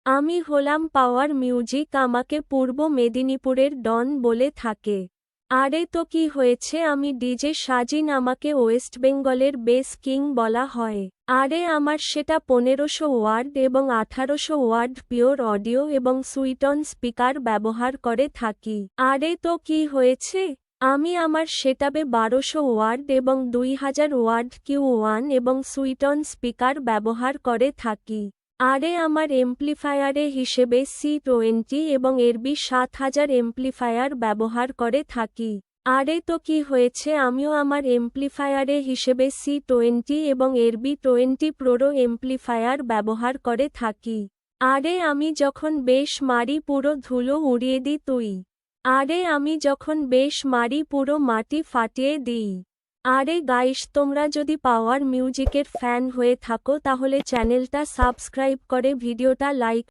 আমি হলাম power music, আমাকে পূর্ব মেদিনীপুরের ডন বলে থাকে। আরে তো কি হয়েছে, আমি ডিজে সাজিন, আমাকে ওয়েস্ট বেঙ্গলের বেস কিং বলা হয়। আরে আমার সেটা 1500 ওয়ার্ড এবং 1800 ওয়ার্ড পিওর অডিও এবং সুইটন স্পিকার ব্যবহার করে থাকি। আরে তো কি হয়েছে, আমি আমার সেটাবে 1200 ওয়ার্ড এবং 2000 ওয়ার্ড Q1 এবং সুইটন স্পিকার ব্যবহার করে থাকি। আরে আমার এমপ্লিফায়ারে হিসেবে C20 এবং এরবি 7000 এমপ্লিফায়ার ব্যবহার করে থাকি। আরে তো কি হয়েছে, আমিও আমার এমপ্লিফায়ারে হিসেবে C20 এবং এরবি 20 প্রো এমপ্লিফায়ার ব্যবহার করে থাকি। আরে আমি যখন বেশ মারি পুরো ধুলো উড়িয়ে দিই তুই। আরে আমি যখন বেশ মারি পুরো মাটি ফাটিয়ে দিই। আরে গাইস, তোমরা যদি পাওয়ার মিউজিকের ফ্যান হয়ে থাকো তাহলে চ্যানেলটা সাবস্ক্রাইব করে ভিডিওটা লাইক